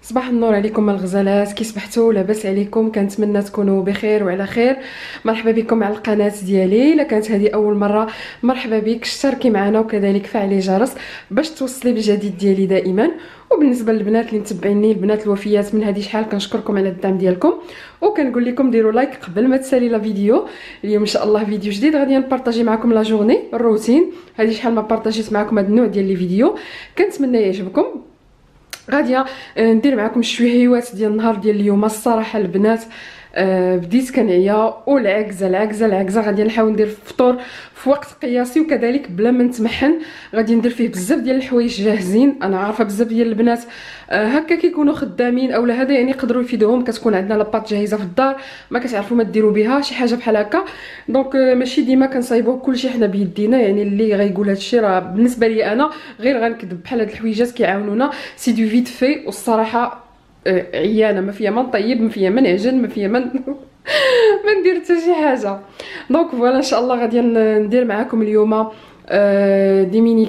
صباح النور عليكم الغزالات، كي صبحتوا؟ لاباس عليكم؟ كنتمنى تكونوا بخير وعلى خير. مرحبا بكم على القناه ديالي. الا كانت هذه اول مره مرحبا بك، اشتركي معنا وكذلك فعلي الجرس باش توصلي بالجديد ديالي دائما. وبالنسبه للبنات اللي متبعيني، البنات الوفيات من هذه شحال، كنشكركم على الدعم ديالكم وكنقول لكم ديروا لايك قبل ما تسالي لا فيديو. اليوم ان شاء الله فيديو جديد غادي نبارطاجي معكم لا جورني الروتين. هذه شحال ما بارطاجيت معكم هذا النوع ديال لي فيديو، كنتمنى يعجبكم. غاديه ندير معكم الشويهيوات ديال النهار ديال اليوم. الصراحه البنات بديت كنعيا والعكزه غادي نحاول ندير الفطور في وقت قياسي وكذلك بلا ما نتمحن. غادي ندير فيه بزاف ديال الحوايج جاهزين. انا عارفه بزاف ديال البنات هكا كيكونوا خدامين اولا هذا يعني يقدروا يفيدوهم. كتكون عندنا لاباط جاهزه في الدار ما كتعرفوا ما ديروا بها شي حاجه بحال هكا. دونك ماشي ديما كنصايبوه كلشي حنا بيدينا. يعني اللي غيقول هادشي راه بالنسبه لي انا غير غنكذب. بحال هاد الحويجات كيعاونونا سي دو فيت في. والصراحه عيانه، ما فيها ما نطيب، ما فيها ما نعجن، ما فيها ما ندير حتى شي حاجه. دونك فوالا ان شاء الله غادي ندير معكم اليوم دي ميني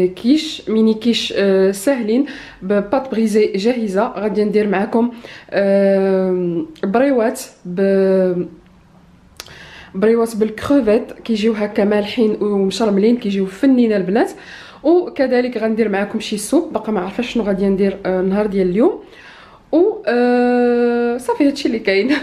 كيش ميني كيش ساهلين بباط بريزي جاهزه. غادي ندير معكم بريوات بريوات بالكروفيت، كيجيو هكا مالحين ومشرملين، كيجيو فنين البنات. وكذلك غندير معكم شي سوب، باقا ما عرفاش شنو غادي ندير النهار ديال اليوم. و صافي هادشي اللي كاين.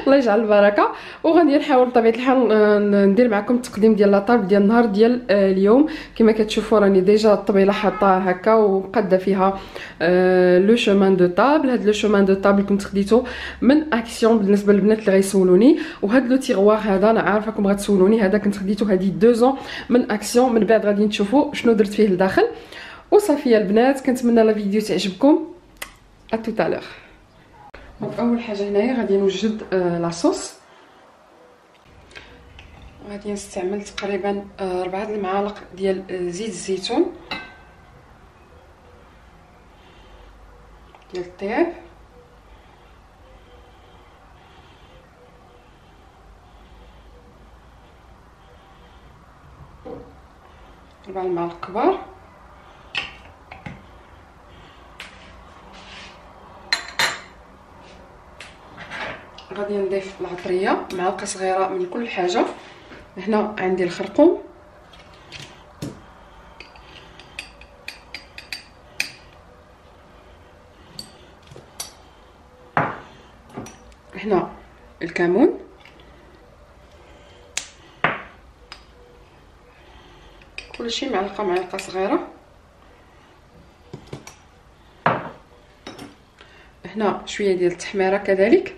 الله يجعل البركه. وغادي نحاول بطبيعه الحال ندير معكم التقديم ديال لاطابل ديال النهار ديال اليوم. كما كتشوفوا راني ديجا الطبيله حاطاها هكا وقاده فيها لو شومان دو طابل. هاد لو شومان دو طابل كنت خديته من اكسيون بالنسبه للبنات اللي غيسولوني. وهاد لو تيغوار هذا انا عارفاكم غتسولوني، هذا كنت خديته هذه 2 من اكسيون. من بعد غادي نشوفوا شنو درت فيه لداخل. وصافي البنات، كنتمنى لا فيديو تعجبكم. ا تو تالور. دونك اول حاجه هنايا غادي نوجد لاصوص. غادي نستعمل تقريبا 4 المعالق ديال زيت الزيتون ديال الطياب، ربع المعالق كبار. غادي نضيف العطريه معلقه صغيره من كل حاجه. هنا عندي الخرقوم، هنا الكمون، كلشي معلقه صغيره. هنا شويه ديال التحميره كذلك.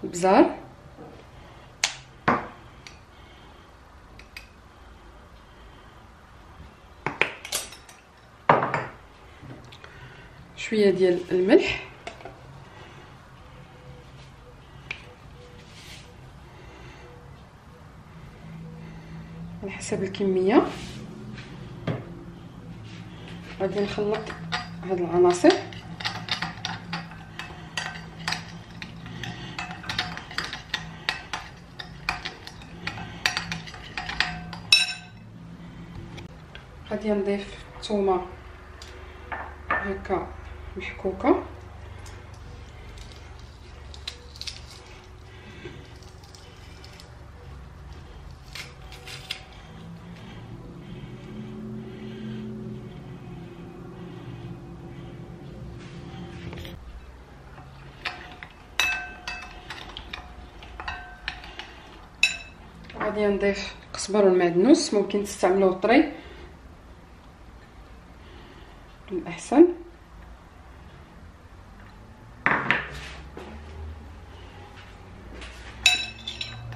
بزار، شويه ديال الملح، على حسب الكميه. غادي نخلط هاد العناصر. غادي نضيف الثومه هكا محكوكه، غادي نضيف القزبر والمعدنوس. ممكن تستعملوه طري الأحسن.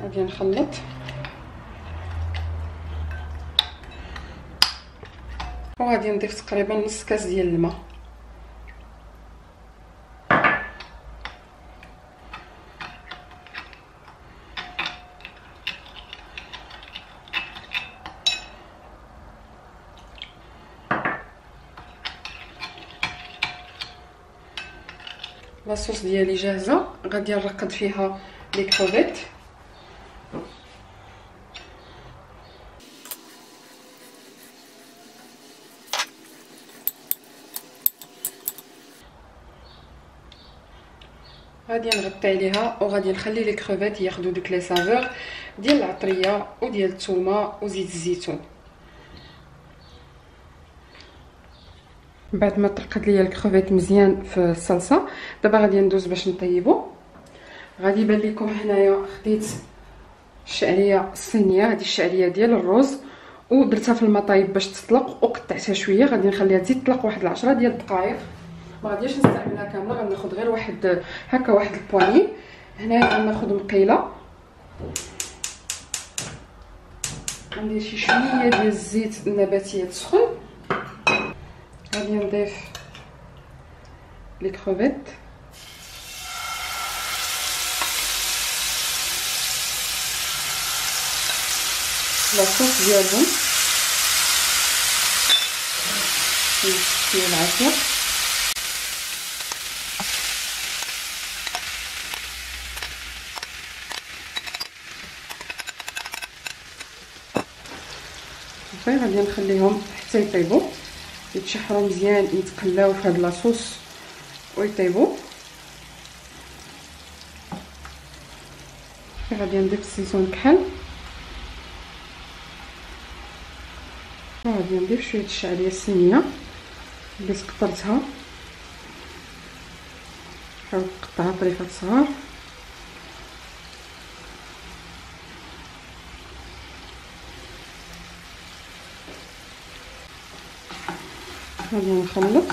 غادي نخلط وغادي نضيف تقريبا نص كاس ديال الماء. لاصوص ديالي جاهزه. غادي نرقد فيها لي كروفيت. غادي نغطي عليها وغادي نخلي لي كروفيت ياخذوا دوك لي سافور ديال العطريه وديال الثومه وزيت الزيتون. بعد ما طرقت ليا الكروفيت مزيان في الصلصه، دابا غادي ندوز باش نطيبو. غادي يبان لكم هنايا خديت الشعريه الصينيه، هذه الشعريه ديال الروز، ودرتها في الماء طايب باش تطلق وقطعتها شويه. غادي نخليها تزيد تطلق واحد 10 ديال الدقائق، ما غاديش نستعملها كامله، غناخذ غير واحد هكا واحد البواني. هنايا غناخذ مقيله، غندير شي شويه ديال الزيت النباتيه سخون. غادي نضيف لي كروفيت، لاصوص ديالهم شويه العسل، صافي. غادي نخليهم حتى يطيبوا، يتشحروا مزيان، يتقلاو في هاد لاصوص ويطيبوا. غادي نضيف الزيتون كحل، وغادي نضيف شويه الشعريه الصينيه اللي قطرتها، نحاول نقطعها طريفات صغار. غادي نخلط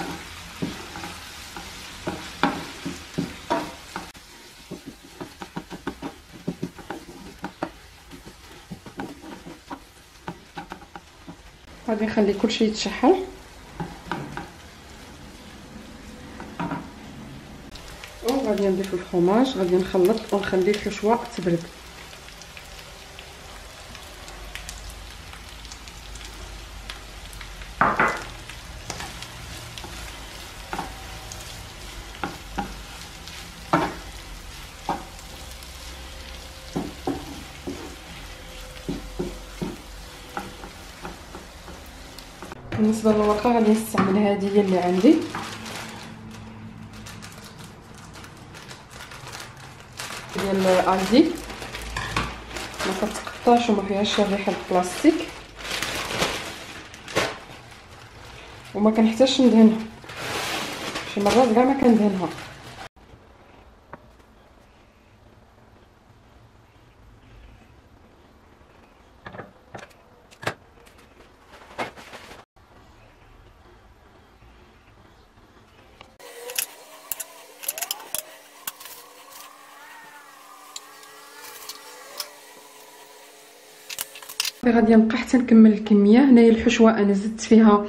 غادي نخلي كلشي يتشحر. وغادي نضيف الفرماج، غادي نخلط ونخلي الحشوه تبرد. بالنسبه للورقه غادي نستعمل هذه هي اللي عندي، ديال الدي، ما كتقطعش وما فيهاش الريحه البلاستيك، وما كنحتاجش ندهنها، شي مرات كاع ما كندهنها. غادي نبقى حتى نكمل الكميه. هنايا الحشوه انا زدت فيها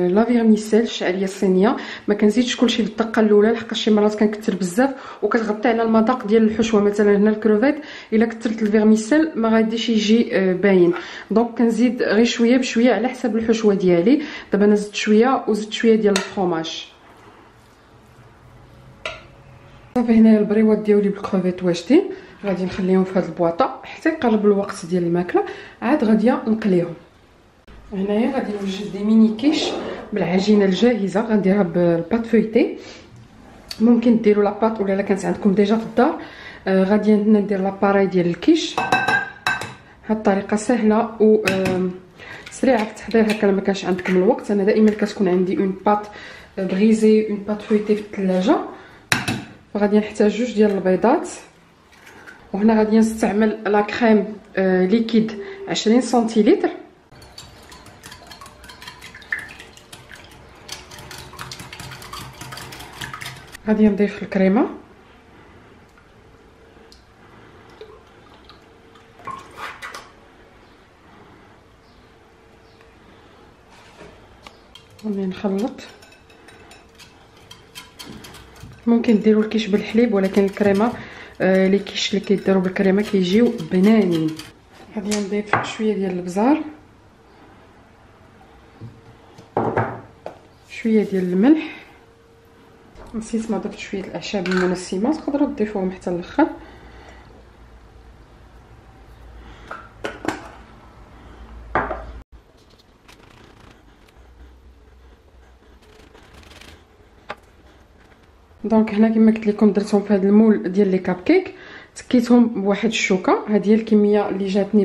لا فيرميسيل الشعريه الصينيه، ما كنزيدش كلشي بالدقه الاولى لحقاش شي مرات كنكثر بزاف وكتغطي على المذاق ديال الحشوه. مثلا هنا الكروفيت الا كثرت الفيرميسيل ما غاديش يجي باين، دونك كنزيد غير شويه بشويه على حسب الحشوه ديالي. دابا انا زدت شويه وزدت شويه ديال الفرماج. صافي هنايا البريوات ديالي بالكروفيت واجدين، غادي نخليهم في هذه البواطه حتى يقرب الوقت ديال الماكله، عاد غادي نقليهم. هنايا غادي نوجد دي ميني كيش بالعجينه الجاهزه، غنديرها بالباط فويتي. ممكن ديروا لاباط ولا كانت عندكم ديجا في الدار. غادي ندير لاباراي ديال الكيش. هاد الطريقه سهله و سريعه في التحضير. هكا ما كانش عندكم الوقت، انا دائما كتكون عندي اون باط بغيزي اون باط فويتي في الثلاجه. فغادي نحتاج جوج ديال البيضات، وهنا غادي نستعمل لا كريم ليكيد 20 سنتيلتر. غادي نضيف الكريمه، غادي نخلط. ممكن ديروا الكيش بالحليب، ولكن الكريمه لي كيش اللي كيديروا بالكريمه كيجيو بنانين. غادي نضيف شويه ديال البزار، شويه ديال الملح، نسيت ما ضفت شويه الاعشاب المنسمه، تقدروا تضيفوهم حتى الاخر. دونك هنا كما قلت لكم درتهم في هذا المول ديال لي كاب كيك، تكيتهم بواحد الشوكه. هذه هي الكميه اللي جاتني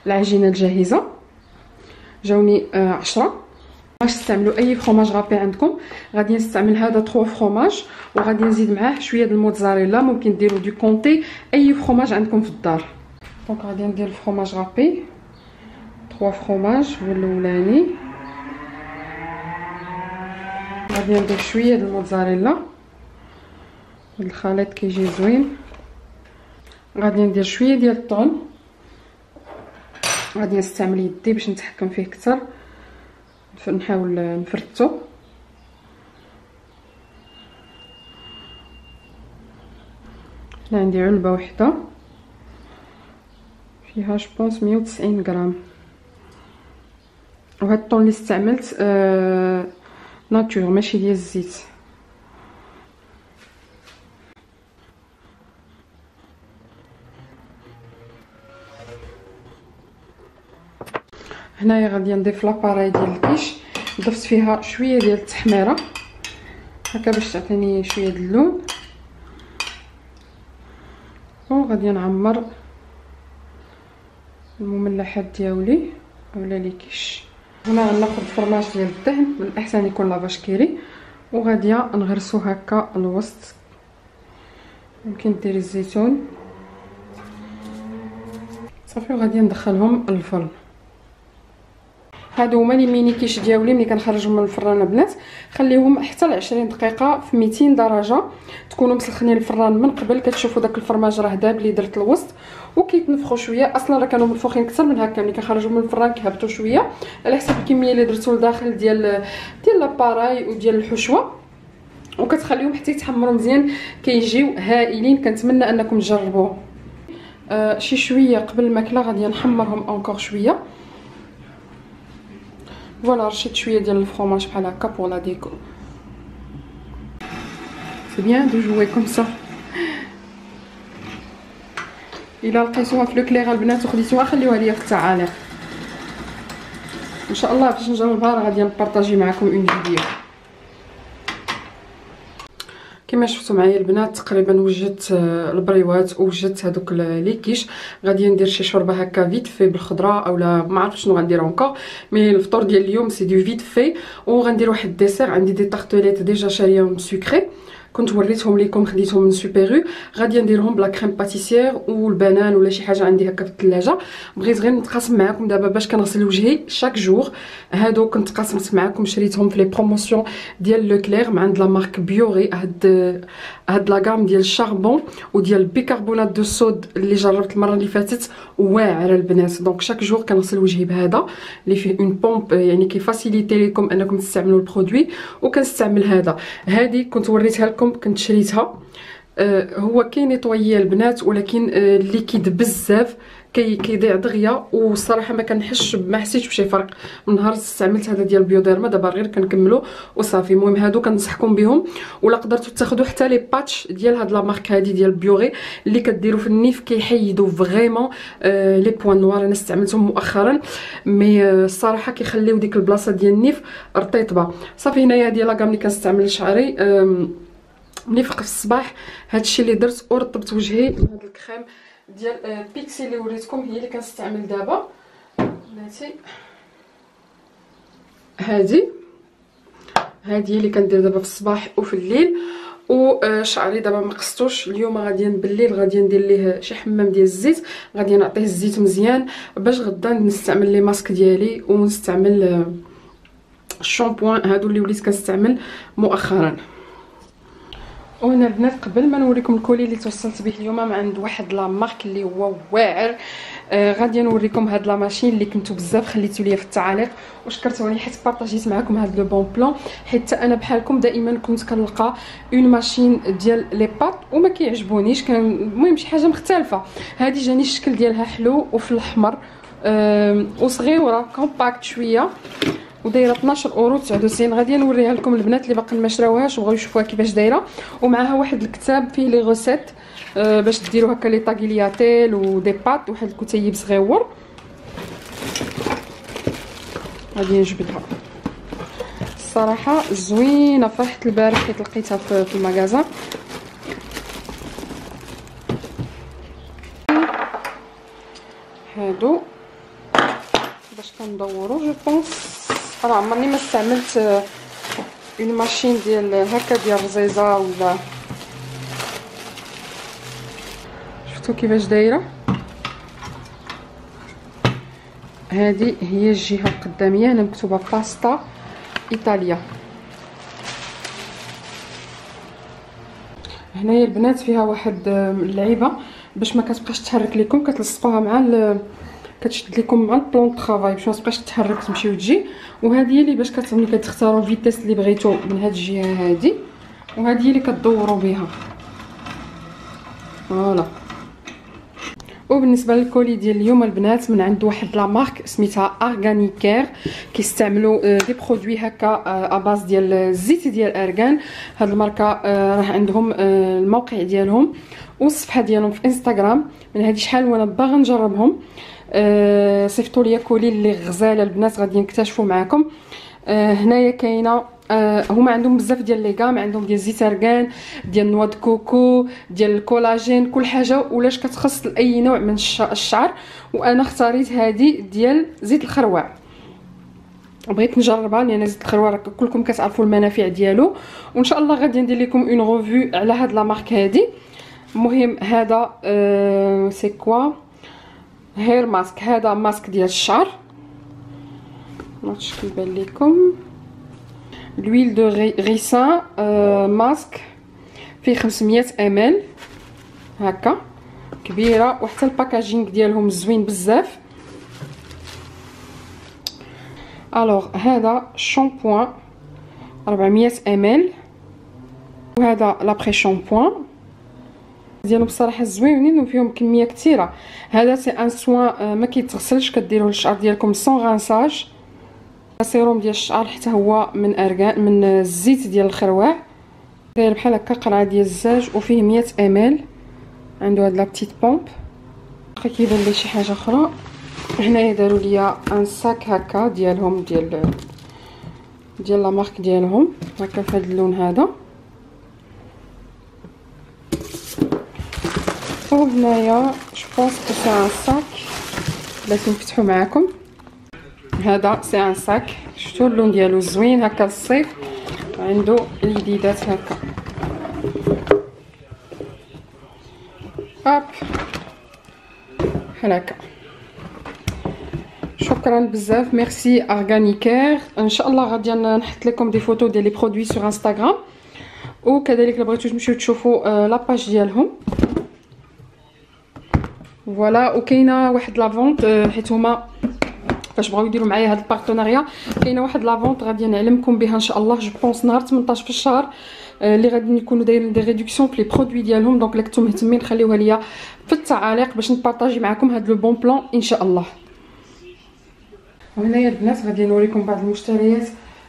بالعجينه الجاهزه، جاوني 10. باش تستعملوا اي فروماج غابي عندكم، غادي نستعمل هذا 3 فروماج وغادي نزيد معاه شويه د الموتزاريلا، ممكن ديروا دي كونتي اي فروماج عندكم في الدار. دونك غادي ندير الفروماج غابي 3 فروماج هو الاولاني، غادي ندير شويه د الموتزاريلا، هاد الخليط كيجي زوين. غادي ندير شويه ديال الطون، غادي نستعمل يدي باش نتحكم فيه اكثر، نحاول نفرتو. هنا عندي علبه وحده فيها جوبونس 190 غرام، وهاد الطون اللي استعملت ناتور ماشي ديال الزيت. هنايا غادي نضيف لاباراي ديال الكيش، ضفت فيها شويه ديال التحميره هكا باش تعطيني شويه د اللون، وغادي نعمر المملحات ديالي اولا لي كيش. هنا غناخذ فرماج ديال الدهن، من الاحسن يكون لافاش كيري، وغادي نغرسو هكا الوسط. ممكن ديري الزيتون صافي، وغادي ندخلهم للفرن. هادو هما لي ميني كيش ديالي ملي كنخرجهم من الفران البنات، خليهم حتى ل 20 دقيقه في 200 درجه، تكونوا مسخنين الفران من قبل. كتشوفوا داك الفرماج راه داب اللي درت الوسط وكيتنفخوا شويه، اصلا راه كانوا منفوخين اكثر من هكا، ملي كنخرجوا من الفران كيهبطوا شويه على حسب الكميه اللي درتو لداخل ديال لاباراي وديال الحشوه، وكتخليهم حتى يتحمروا مزيان، كيجيو هائلين. كنتمنى انكم تجربوه. شي شويه قبل الماكله غادي نحمرهم اونكور شويه. فوالا رشيت شويه ديال الفرomage بحال هكا بور لا ديكو. سي بيان دو جوي كوم سا. الا لقيتوها في لو كليغ البنات وخديتوها خليوها ليا في التعاليق ان شاء الله باش نجربها، راه غادي نبارطاجي معكم اون فيديو. كما شفتوا معايا البنات تقريبا وجدت البريوات ووجدت هذوك لي كيش. غادي ندير شي شوربه هكا فيت في بالخضره اولا ما عرفتش شنو غندير اونكور، مي الفطور ديال اليوم سي دو فيت في. وغندير واحد الديسير، عندي دي طارتوليت ديجا شاريهم سكري، كنت وريتهم لكم خديتهم من سوبيرو. غادي نديرهم بلا كريم باتيسير والبنان ولا شي حاجه عندي هكا في الثلاجه. بغيت غير نتقاسم معكم دابا باش كنغسل وجهي شاك جور. هادو كنت قاسمت معكم، شريتهم في لي بروموسيون ديال لو كلير من عند لا مارك بيوري. هاد لاغام ديال الشاربون وديال البيكربونات دو صود اللي جربت المره اللي فاتت واعره البنات. دونك شاك جور كنغسل وجهي بهذا اللي فيه اون بومب، يعني كيفاسيليتي لكم انكم تستعملوا البرودوي. وكنستعمل هذا، هذه كنت وريتها لكم كنت شريتها. هو كينيطويي البنات ولكن ليكيد بزاف، كيضيع دغيا، والصراحه ما كنحسش ما حسيتش بشي فرق من نهار استعملت هذا ديال بيوديرما. دابا غير كنكملو وصافي. المهم هادو كنصحكم بهم، ولا قدرتوا تاخذوا حتى لي باتش ديال هاد لا مارك هادي ديال بيوري اللي كديروا في النيف، كيحيدوا فريمون لي بوين نوار. انا استعملتهم مؤخرا مي الصراحه كيخليو ديك البلاصه ديال النيف رطيطبه. صافي هنايا هادي لاكام اللي كنستعمل لشعري ملي فيق في الصباح. هادشي اللي درت، ورطبت وجهي بهاد الكريم ديال بيكسي اللي وريتكم، هي اللي كنستعمل دابا بناتي. هادي اللي كندير دابا في الصباح وفي الليل. وشعري دابا ما قصتوش اليوم، غادي بالليل غادي ندير ليه شي حمام ديال الزيت، غادي نعطيه الزيت مزيان باش غدا نستعمل لي ماسك ديالي ونستعمل الشامبوان هادو اللي وليت كنستعمل مؤخرا. وهنا البنات قبل ما نوريكم الكولي اللي توصلت به اليوم من عند واحد لا مارك اللي هو واعر، غادي نوريكم هاد لا ماشين اللي كنتو بزاف خليتو ليا في التعاليق وشكرتوني حيت بارطاجيت معكم هاد لو بون بلان. حيت انا بحالكم دائما كنت كنلقى اون ماشين ديال لي بات وما كيعجبونيش، كان المهم شي حاجه مختلفه. هادي جاني الشكل ديالها حلو وفي الاحمر وصغيره كومباكت شويه ودايره 12€99. غادي نوريها لكم البنات اللي باقي ما شراوهاش وبغاو يشوفوها كيفاش دايره. ومعها واحد الكتاب فيه لي غوسيت باش ديروا هكا لي طاغيلياتيل ودي بات، واحد الكتيب صغيور. غادي نجبدها صراحه زوينه. فرحت البارح حيت لقيتها في المغازه. هادو باش كندورو جو بونس. انا عمرني ما استعملت اون ماشين ديال هكا ديال الرزيزه ولا. شفتوا كيفاش دايره؟ هذه هي الجهه القداميه، هنا مكتوبه باستا ايطاليا. هنايا البنات فيها واحد اللعيبه باش ما كتبقاش تحرك لكم، كتلصقوها مع كتشد لكم مع البلون طرافاي باش ما تبقاش تتحرك تمشي وتجي. وهذه هي اللي باش ملي كتختاروا الفيتيس اللي بغيتو من هاد الجهه هذه، وهذه هي اللي كدوروا بها. فوالا. وبالنسبه للكولي ديال اليوم البنات من عند واحد لا مارك سميتها اورغانيكير، كيستعملوا دي برودوي هكا اباز ديال الزيت ديال الارغان. هاد الماركه راه عندهم الموقع ديالهم والصفحه ديالهم في انستغرام. من هذه شحال وانا باغا نجربهم. صيفطوا لي كولي اللي غزاله البنات غادي نكتشفوا معكم. هنايا كاينه هما عندهم بزاف ديال لي غام، عندهم ديال زيت ارغان، ديال نوا د كوكو، ديال الكولاجين، كل حاجه ولاش كتخص لاي نوع من الشعر. وانا اختاريت هذه ديال زيت الخروع، بغيت نجربها لان زيت الخروع كلكم كتعرفوا المنافع ديالو. وان شاء الله غادي ندير لكم اون ريفيو على هاد لا مارك هذه. المهم هذا سي كوا هير ماسك. هذا ماسك ديال الشعر، ماعرفتش كيبان لكم. لويل دو ريسان ماسك فيه 500 ml هكا كبيره، وحتى الباكاجينغ ديالهم زوين بزاف. الوغ هذا شامبوان 400 ml، وهذا لابري شامبوان ديالهم بصراحه زوينين وفيهم كميه كثيره. هذا سي ان سوان ما كيتغسلش، كديروه للشعر ديالكم سون غانساج. سيروم ديال الشعر حتى هو من ارغان، من الزيت ديال الخروع، داير بحال هكا قرعه ديال الزاج وفيه 100 ml. عنده هاد لا بتيت بومب. كيبان لي شي حاجه اخرى. هنايا داروا ليا ان ساك هكا ديالهم ديال لا مارك ديالهم هكا في هذا اللون هذا. وهنايا جو بونس كو سي ان ساك بغيت نفتحو معاكم. هذا سي ان ساك، شفتوا اللون ديالو زوين هكا للصيف، عنده اليديدات هكا. هاب بحال هكا. شكرا بزاف، ميرسي اورغانيكير. ان شاء الله غادي نحط لكم دي فوتو ديال لي برودوي سور انستغرام، وكذلك الا بغيتو تمشيو تشوفوا لاباج ديالهم. فوالا. وكاينه واحد لافونت حيت هما فاش بغاو يديروا معايا هذا البارتناريا، كاينه واحد لافونت غادي نعلمكم بها ان شاء الله. جو بونس نهار 18 في الشهر اللي غادي يكونوا دايرين دي ريدكسيون في لي برودوي ديالهم. دونك الا كنتم مهتمين خليوها ليا في التعاليق باش نبارطاجي معكم هذا لو بون بلان ان شاء الله. وهنايا البنات غادي نوريكم بعض المشتريات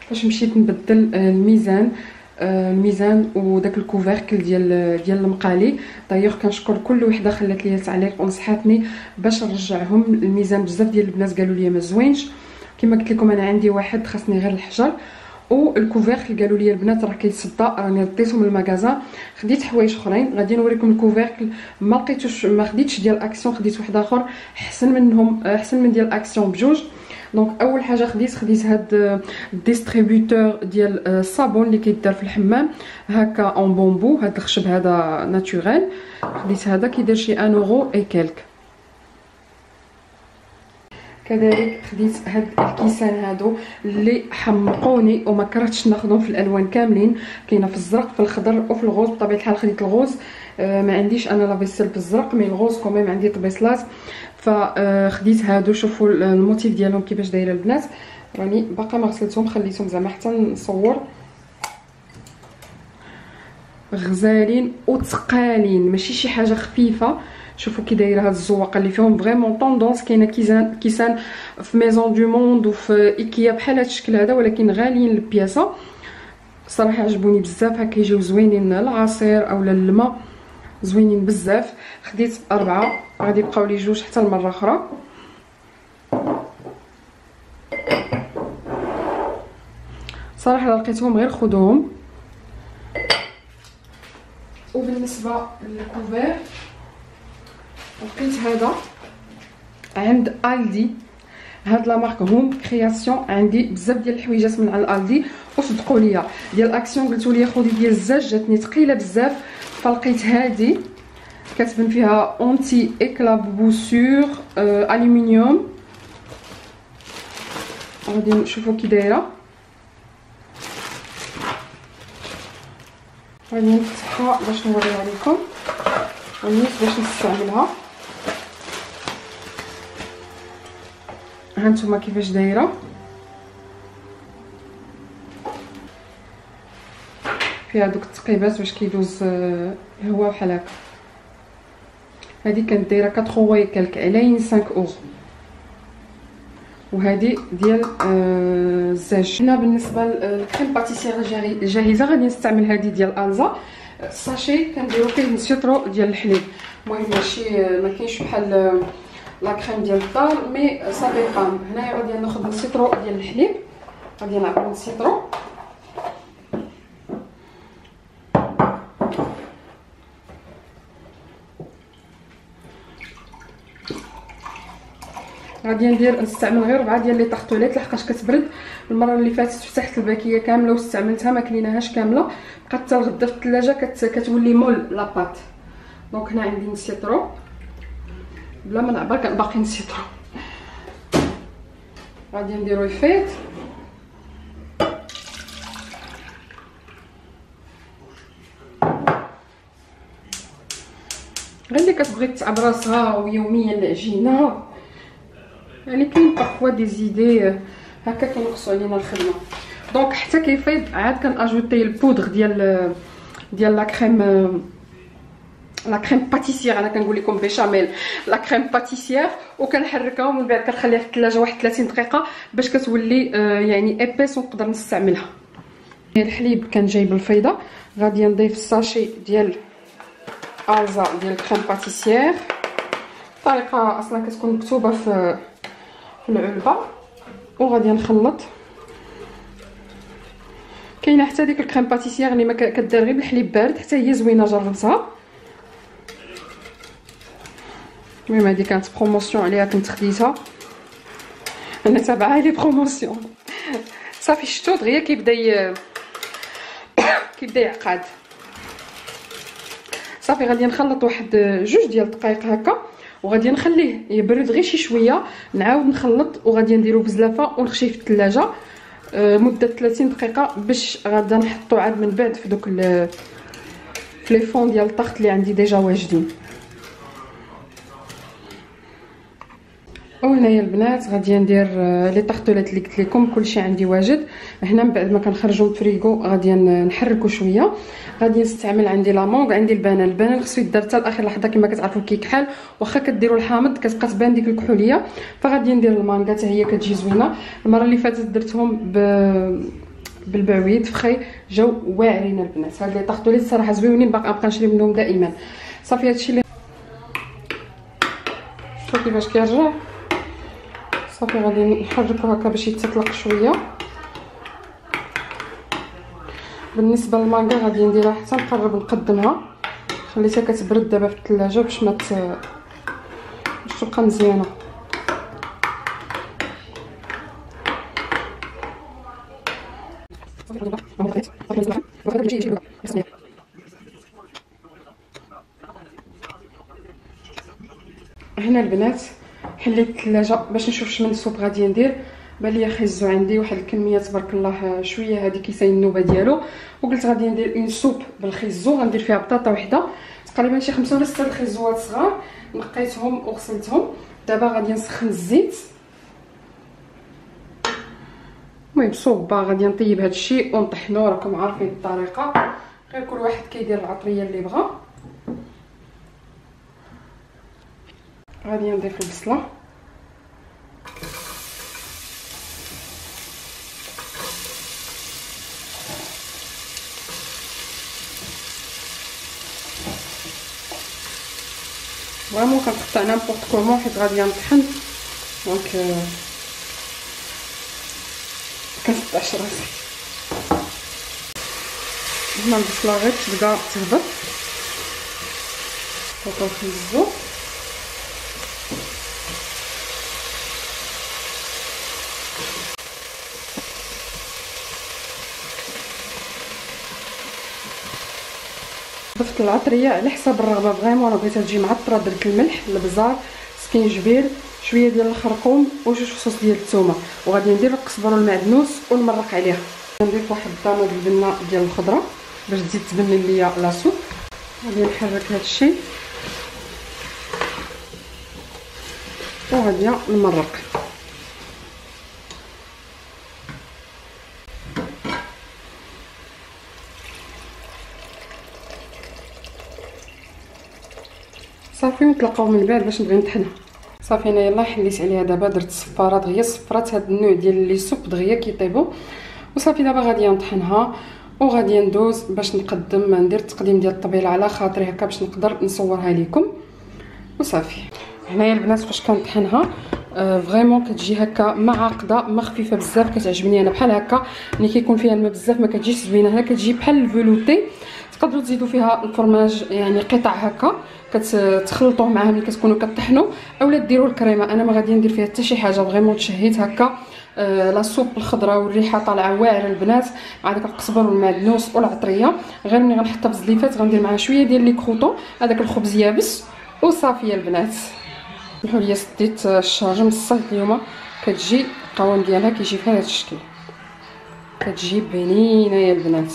فاش مشيت نبدل الميزان وداك الكوفيركل ديال المقالي. دايوغ كنشكر كل وحده خلات لي تعليق ونصحاتني باش نرجعهم. الميزان بزاف ديال البنات قالوا لي ما زوينش، كما قلت لكم انا عندي واحد خاصني غير الحجر. والكوفيركل قالوا لي البنات راه كيتصدى، راني رديتهم للمغازا. خديت حوايج اخرين غادي نوريكم. الكوفيركل ما لقيتوش، ما خديتش ديال اكسيون، خديت واحد اخر احسن منهم، احسن من ديال اكسيون بجوج. دونك اول حاجه خديت هاد الديستريبيوتور ديال الصابون اللي كيدار في الحمام هكا اون بومبو. هاد الخشب هذا ناتوريل، خديت هذا كيدير شي 1 اورو اي كالك. كذلك خديت هاد الكيسان هادو اللي حمقوني وما كرهتش ناخذهم في الالوان كاملين. كاينه في الزرق، في الخضر وفي الغوز. بطبيعه الحال خديت الغوز، ما عنديش انا لافيسيل بالزرق، مي الغوز كوميم عندي طبيصلات فخديت هادو. شوفوا الموتيف ديالهم كيفاش دايره البنات، راني باقا ما غسلتهم، خليتهم زعما حتى نصور. غزالين وثقالين، ماشي شي حاجه خفيفه. شوفوا كي دايره هاد الزواقه اللي فيهم فريمون طوندونس. كاينه كيسان في ميزون دو موند وفي ايكيا بحال هاد الشكل هذا، ولكن غاليين البياسه. صراحه عجبوني بزاف، هكا يجيو زوينين العصير اولا الماء، زوينين بزاف. خديت 4، غادي يبقاو لي 2 حتى المره اخرى. صراحه لقيتهم غير خذوهم. وبالنسبه للكوفير لقيت هذا عند الدي، هاد لا مارك هوم كرياسيون. عندي بزاف ديال الحويجات من على الدي وصدقوا لي ديال اكسيون قلتوا لي خذي ديال الزاج، جاتني ثقيله بزاف فلقيت هادي كتبان فيها اونتي اكلا بوسور الومنيوم. غادي نشوفوا كي دايره، غادي نفتحها باش نوريها لكم ونيت باش نستعملها. هانتوما كيفاش دايره، فيها دوك التقيبات باش كيدوز الهواء بحال هكا. هذه كانت دايره 80 كالك على 5 اورو، وهذه ديال الزاج. هنا بالنسبه للكريم باتيسير جاهزه غادي نستعمل هذه ديال الزا الساشي، كنديرو فيه نسيطرو ديال الحليب. المهم ماشي ما كاينش بحال لا كريم ديال الدار مي صافي قام. هنايا غادي ناخذ نسيطرو ديال الحليب، غادي نعبر نسيطرو. غادي نستعمل غير 4 ديال لي طاحطوليت لحقاش كتبرد. المره اللي فاتت فتحت الباكيه كامله واستعملتها ما كليناهاش كامله، بقات حتى الغدا في الثلاجه كتولي مول لاباط. دونك هنا عندي نسيطرو بلا ما نعبر، كان باقي نسيطرو. غادي نديرو الفيط، غير اللي كتبغي تتعب راسها ويوميا العجينه، يعني كاين بارفوا دي زيدي هكا كينقصوا علينا الخدمه. دونك حتى كيفيض عاد كناجوتي البودغ ديال لا كريم باتيسير. انا كنقول لكم بيشاميل لا كريم باتيسير، وكنحركها ومن بعد كنخليها في الثلاجه واحد 30 دقيقه باش كتولي يعني ايبيس ونقدر نستعملها. الحليب كان جايب الفيضه، غادي نضيف الساشي ديال الزا ديال الكريم باتيسير. الطريقه اصلا كتكون مكتوبه في العلبه. وغادي نخلط. كاينه حتى ديك الكريم باتيسير اللي ما كدار غير بالحليب بارد، حتى هي زوينه جربتها. المهم هذه كانت بروموسيون عليها كنت خديتها، انا تابعه لي بروموسيون. صافي شفتو دغيا كيبدا يعقد. صافي غادي نخلط واحد 2 ديال الدقائق هكا، وغادي نخليه يبرد غير شي شويه، نعاود نخلط وغادي نديرو بزلافه ونخشيه في الثلاجه مده 30 دقيقه باش غادا نحطو عاد من بعد في دوك في لي فون ديال الطاخط اللي عندي ديجا واجدين. وهنايا البنات غادي ندير لي طاحطولات اللي قلت لكم كلشي عندي واجد. هنا من بعد ما كنخرجو من الفريغو غادي نحركو شويه. غادي نستعمل عندي لامونغ، عندي البنان خصو يدار حتى لاخر لحظه كما كتعرفوا كيكحل، واخا كديروا الحامض كتبقى تبان ديك الكحوليه. فغادي ندير المانغا حتى هي كتجي زوينه. المره اللي فاتت درتهم بالبعويد فخي جاو واعرين البنات. هاد لي طاحطولات الصراحه زوينين، باقا نبقى نشري منهم دائما. صافي هادشي اللي شوفوا كيفاش كيرجع. صافي غادي نحركو هكا باش يتطلق شويه. بالنسبه للمانغا غادي نديرها حتى نقرب نقدمها، خليتها كتبرد دابا في الثلاجه باش تبقى مزيانه. هنا البنات حليت الثلاجه باش نشوف شمن السوب غادي ندير. بان ليا خيزو عندي واحد الكميه تبارك الله شويه، هذه كيساين النوبه ديالو. وقلت غادي ندير اون سوب بالخيزو، غندير فيها بطاطا وحده تقريبا شي 5 ولا 6 الخيزوات صغار، نقيتهم وغسلتهم. دابا غادي نسخن الزيت. المهم صوبه غادي نطيب هذا الشيء ونطحنو، راكم عارفين الطريقه، غير كل واحد كيدير العطريه اللي بغا. غادي نضيف البصله، فريمون كنقطع نيمبورط كومون حيت غادي نطحن، دونك كنفتحش راسي. هنا البصله غير تبدا تهبط وكنخلصو. ضفت العطريه على حساب الرغبه، فريمون راه بغيتها تجي معطره، درت الملح، البزار، سكينجبير، شويه ديال الخرقوم وجوج فصوص ديال الثومه، وغادي ندير القزبر والمعدنوس ونمرق عليها. نضيف واحد الطامه ديال البنه ديال الخضره باش تزيد تبني ليا لاصوب. غادي نحرك هذا الشيء وغادي نمرق. صافي نتلاقاو من بعد باش نبغي نطحنها. صافي انا يلاه حليت عليها دابا، درت الصفاره دغيا، صفرات هاد النوع ديال لي سوب دغيا كيطيبوا. وصافي دابا غادي نطحنها وغادي ندوز باش نقدم، ندير التقديم ديال الطبيله على خاطري هكا باش نقدر نصورها لكم. وصافي هنايا البنات فاش كنطحنها فريمون كتجي هكا معقده، ما خفيفه بزاف، كتعجبني انا بحال هكا ملي كيكون فيها الماء بزاف ما كتجيش زوينه، هنا كتجي بحال الفلوتي. تقدروا تزيدوا فيها الفرماج يعني قطع هكا كتخلطوه معها ملي كتكونوا كطحنوا، اولا ديروا الكريمه. انا ما غادي ندير فيها حتى شي حاجه، فريمون تشهيت هكا لا سوب الخضره والريحه طالعه واعره البنات، مع داك القزبر والمعدنوس والعطريه. غير ملي غنحطها بزليفات غندير معها شويه ديال لي كروطون، هذاك الخبز يابس. وصافي البنات سمحوا لي سديت الشارج من الصهد اليوم. كتجي القوام ديالها كيجي بهذا الشكل، كتجي بنينه يا البنات.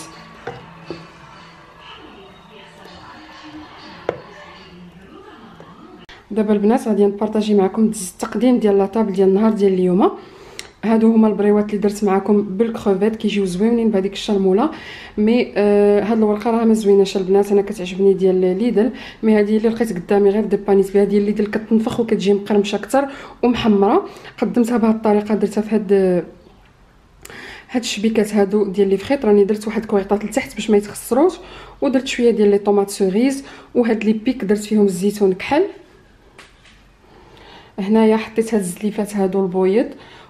دابا البنات غادي نبارطاجي معكم التقديم ديال لاطابل ديال النهار ديال اليوم. هادو هما البريوات اللي درت معكم بالكروفيت، كيجيو زوينين بهذيك الشرموله. مي هاد الورقه راه ما زويناش البنات، انا كتعجبني ديال ليدل، مي هذه اللي لقيت قدامي غير ديبانيت بها ديال ليدل كتنفخ وكتجي مقرمشه اكثر ومحمره. قدمتها بهذه الطريقه، درتها في هاد الشبيكات هادو ديال لي فخيط. راني درت واحد كويطات لتحت باش ما يتخسروش، ودرت شويه ديال لي طوماط سوريز، وهاد لي بيك درت فيهم الزيتون كحل. هنايا حطيت هاد الزليفات هادو البويض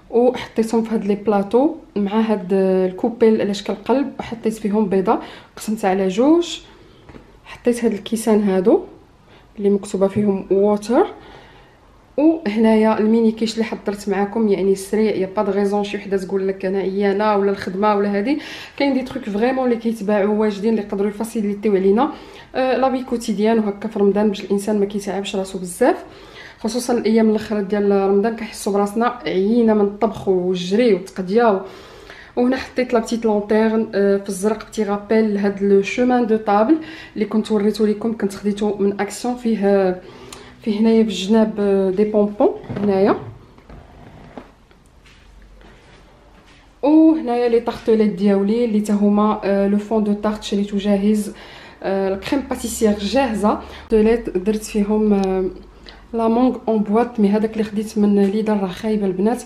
وحطيتهم في هاد لي بلاطو مع هاد الكوبيل على شكل قلب، وحطيت فيهم بيضه قسمتها على جوج. حطيت هاد الكيسان هادو اللي مكتوبه فيهم ووتر. وهنايا الميني كيش اللي حضرت معكم، يعني سريع، يا با غيزون شي وحده تقول لك انا عيانه ولا الخدمه ولا هذه. كاين دي تروك فريمون اللي كيتباعوا واجدين اللي يقدروا يفاسيليتيو علينا لا بي كوتيديان، وهكا في رمضان باش الانسان ما كيتعبش راسو بزاف، خصوصا الايام الاخرى ديال رمضان كنحسوا براسنا عيينا من الطبخ والجري والتقديه. وهنا حطيت لا بتيت لونتيرن في الزرق بتي رابيل هاد لو شومان دو طابل اللي كنت وريته لكم، كنت خديته من اكسيون. فيه هنايا في الجناب دي بونبون هنايا، وهنايا لي طارتوليت ديالي اللي حتى هما لو فون دو طارت شريتو جاهز، الكريم باتيسير جاهزه. طارتوليت درت فيهم لا مونغ اون بواط، مي هذاك اللي خديت من ليدر راه خايبه البنات،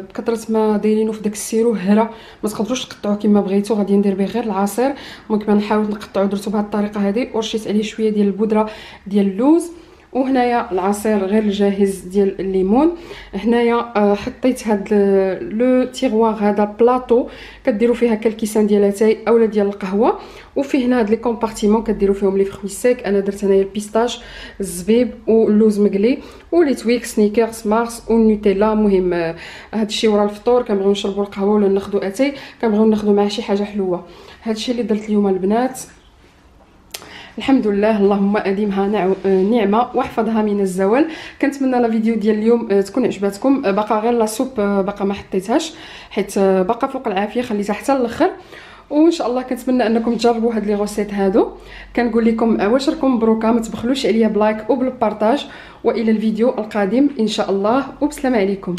بكثره ما دايرينو في داك السيرو هرا، ما تقدروش تقطعوه كما بغيتو. غادي ندير به غير العصير، ممكن نحاول نقطعو، درتو بهذه الطريقه هذه، ورشيت عليه شويه ديال البودره ديال اللوز. وهنايا العصير غير الجاهز ديال الليمون. هنايا حطيت هاد لو تيغوار هذا بلاطو كديروا فيها كالكيسان ديال اتاي اولا ديال القهوه، وفيه هنا هاد لي كومبارتيمون كديروا فيهم لي فروي سيك. انا درت هنايا البيستاش، الزبيب واللوز مقلي ولي تويك سنيكرز مارس والنوتيلا. المهم هادشي ورا الفطور، كنبغيو نشربوا القهوه ولا ناخذوا اتاي، كنبغيو ناخذوا معاه شي حاجه حلوه. هادشي اللي درت اليوم البنات، الحمد لله، اللهم اديمها نعمه واحفظها من الزوال. كنتمنى لا فيديو ديال اليوم تكون عجبتكم. باقا غير لا سوب باقا ما حطيتهاش حيت باقا فوق العافيه، خليتها حتى الاخر. وان شاء الله كنتمنى انكم تجربوا هاد لي غوسيت هادو. كنقول لكم عواشركم مبروكه، ما تبخلوش عليا بلايك وبالبارطاج، والى الفيديو القادم ان شاء الله، وبسلام عليكم.